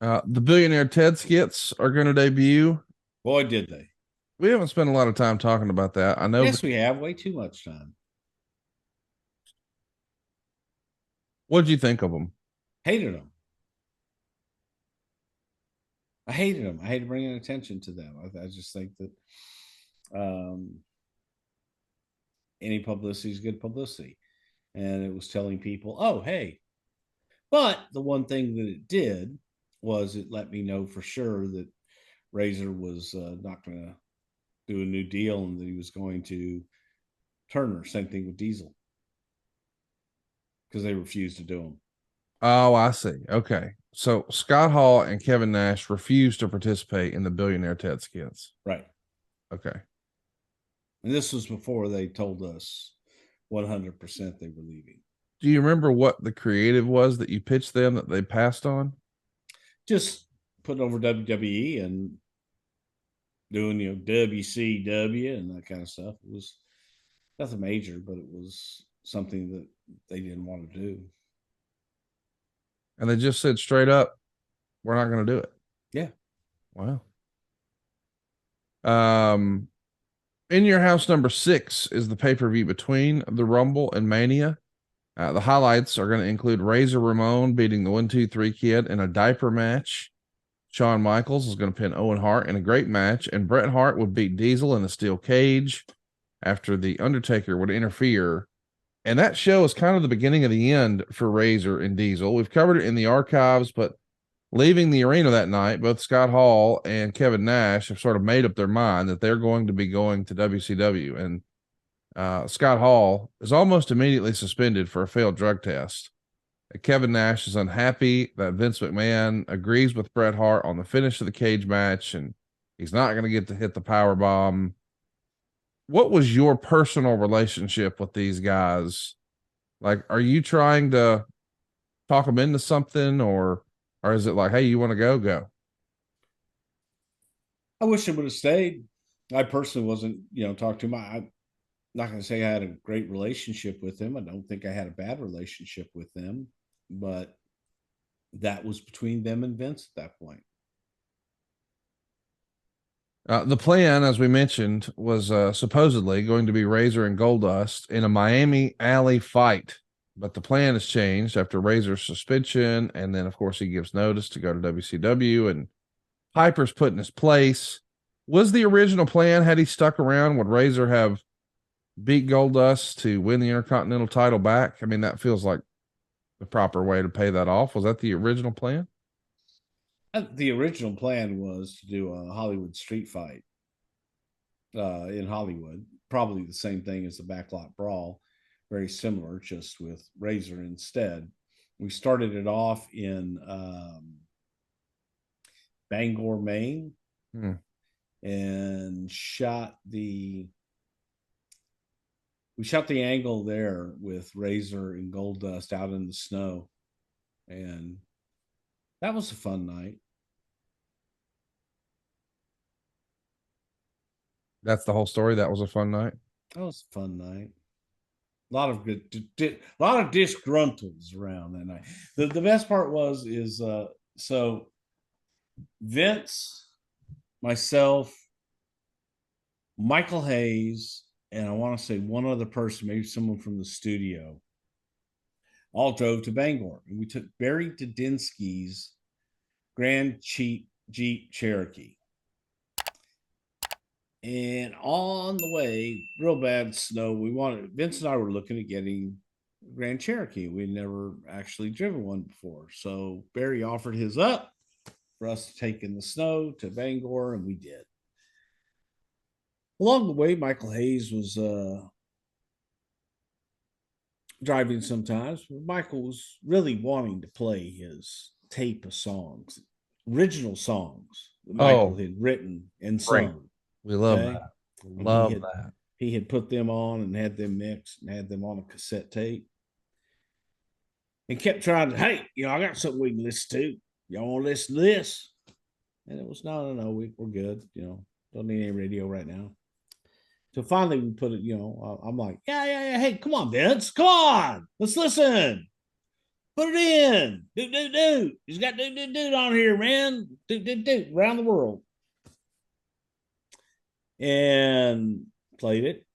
The Billionaire Ted skits are going to debut. Boy, did they. We haven't spent a lot of time talking about that. I know. Yes, we have way too much time. What did you think of them? Hated them. I hated them. I hated bringing attention to them. I just think that um, any publicity is good publicity. And it was telling people, oh, hey. But the one thing that it did was it let me know for sure that Razor was not going to do a new deal and that he was going to Turner. Same thing with Diesel because they refused to do them. Oh, I see. Okay. So Scott Hall and Kevin Nash refused to participate in the Billionaire Ted skits. Right. Okay. And this was before they told us 100% they were leaving. Do you remember what the creative was that you pitched them that they passed on? Just putting over WWE and doing, WCW and that kind of stuff. It was nothing major, but it was something that they didn't want to do. And they just said straight up, we're not going to do it. Yeah. Wow. Um, in Your House number 6 is the pay-per-view between the Rumble and Mania. The highlights are going to include Razor Ramon beating the 1-2-3 Kid in a diaper match. Shawn Michaels is going to pin Owen Hart in a great match, and Bret Hart would beat Diesel in a steel cage after the Undertaker would interfere. And that show is kind of the beginning of the end for Razor and Diesel. We've covered it in the archives, but leaving the arena that night, both Scott Hall and Kevin Nash have sort of made up their mind that they're going to be going to WCW. And Scott Hall is almost immediately suspended for a failed drug test. Kevin Nash is unhappy that Vince McMahon agrees with Bret Hart on the finish of the cage match, and he's not going to get to hit the power bomb. What was your personal relationship with these guys? Like, are you trying to talk them into something, or is it like, hey, you want to go, go? I wish it would have stayed. I personally wasn't, talked to him. I'm not going to say I had a great relationship with him. I don't think I had a bad relationship with them, but that was between them and Vince at that point. The plan, as we mentioned, was supposedly going to be Razor and Goldust in a Miami Alley fight, but the plan has changed after Razor's suspension, and then of course he gives notice to go to WCW, and Piper's put in his place. Was the original plan, had he stuck around, would Razor have beat Goldust to win the Intercontinental title back? I mean, that feels like the proper way to pay that off. Was that the original plan? The original plan was to do a Hollywood street fight in Hollywood, probably the same thing as the Backlot Brawl, very similar, just with Razor instead. We started it off in Bangor, Maine, Hmm. and we shot the angle there with Razor and Goldust out in the snow, and that was a fun night. That's the whole story. That was a fun night. That was a fun night. A lot of good, a lot of disgruntles around that night. The best part is so Vince, myself, Michael Hayes, and I want to say one other person, maybe someone from the studio, all drove to Bangor, and we took Barry Dudinsky's Grand Jeep Cherokee. And on the way, real bad snow. Vince and I were looking at getting Grand Cherokee. We'd never actually driven one before. So Barry offered his up for us to take in the snow to Bangor, and we did. Along the way, Michael Hayes was driving sometimes. Michael was really wanting to play his tape of songs, original songs that Michael Oh, had written and great. sung. We love Okay. that. And he Love had that. he had put them on and had them mixed and had them on a cassette tape and kept trying to, hey, I got something we can listen to. Y'all want to listen to this? And it was, no, we're good. Don't need any radio right now. So finally we put it, I'm like, yeah. Hey, come on, Vince. Come on. Let's listen. Put it in. Do. He's got do on here, man. Do around the world. And played it.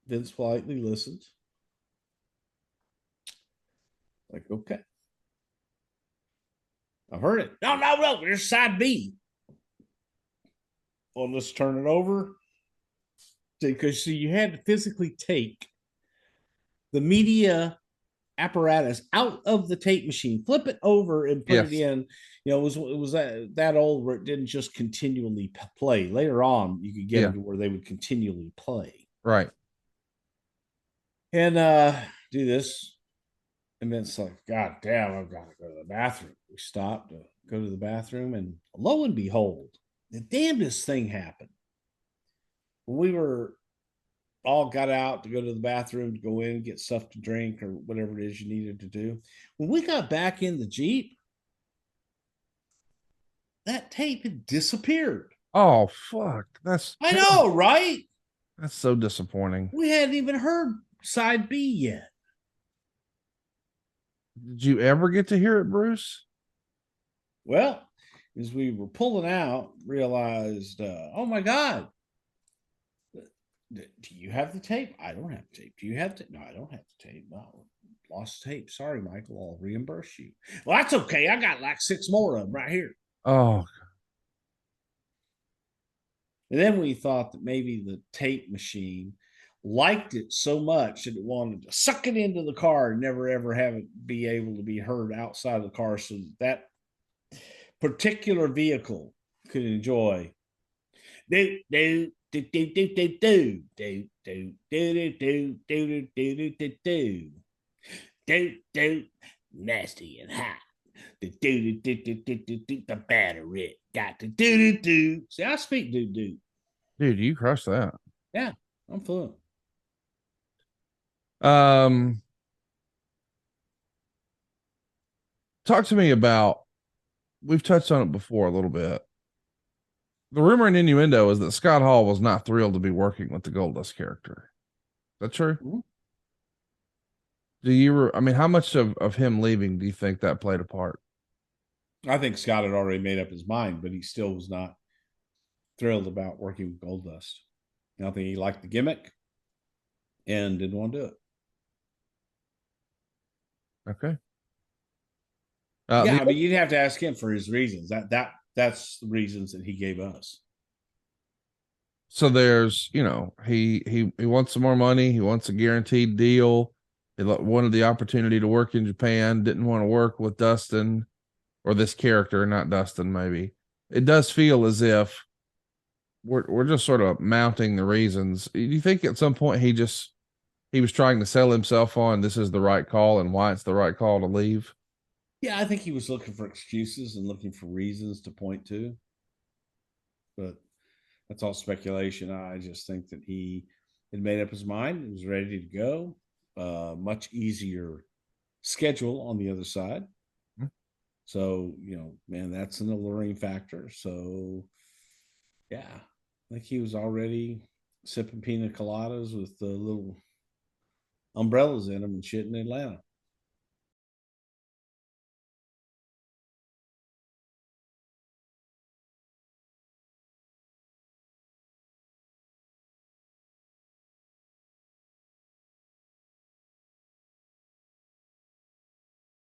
Vince politely listened. Like, okay. I've heard it. No. There's side B. Well, let's turn it over. Because you had to physically take the media apparatus out of the tape machine, flip it over, and put it Yes. in. You know, it was that old where it didn't just continually play. Later on, you could get Yeah. them to where they would continually play. Right. And do this. And then it's like, God damn, I've got to go to the bathroom. We stopped to go to the bathroom, and lo and behold, the damnedest thing happened. When we were all got out to go to the bathroom to go in and get stuff to drink or whatever it is you needed to do. When we got back in the Jeep, that tape had disappeared. Oh fuck. I know, right? That's so disappointing. We hadn't even heard side B yet. Did you ever get to hear it, Bruce? Well, as we were pulling out, realized, oh my God, do you have the tape? I don't have the tape. Do you have the? No, I don't have the tape. No, lost tape. Sorry, Michael. I'll reimburse you. Well, that's okay. I got like 6 more of them right here. Oh, And then we thought that maybe the tape machine liked it so much that it wanted to suck it into the car and never ever have it be able to be heard outside of the car, so that particular vehicle could enjoy. Do do do do do do do do do do do do do do do do nasty and hot. The battery got to do. See, I speak do. dude, you crushed that. Yeah, I'm fluent. Talk to me about, we've touched on it before a little bit. The rumor and innuendo is that Scott Hall was not thrilled to be working with the Goldust character. Is that true? Mm-hmm. I mean, how much of him leaving do you think that played a part? I think Scott had already made up his mind, but he still was not thrilled about working with Goldust. I think he liked the gimmick and didn't want to do it. Okay. Yeah, I mean, you'd have to ask him for his reasons. That's the reasons that he gave us. So there's, he wants some more money. He wants a guaranteed deal. He wanted the opportunity to work in Japan. Didn't want to work with Dustin, or this character, not Dustin. Maybe it does feel as if we're just sort of mounting the reasons. Do you think at some point he was trying to sell himself on this is the right call and why it's the right call to leave? Yeah, I think he was looking for excuses and looking for reasons to point to, but that's all speculation. I just think that he had made up his mind. He was ready to go. Much easier schedule on the other side. Hmm. So, man, that's an alluring factor. So, yeah, I think he was already sipping pina coladas with the little umbrellas in them and shit in Atlanta.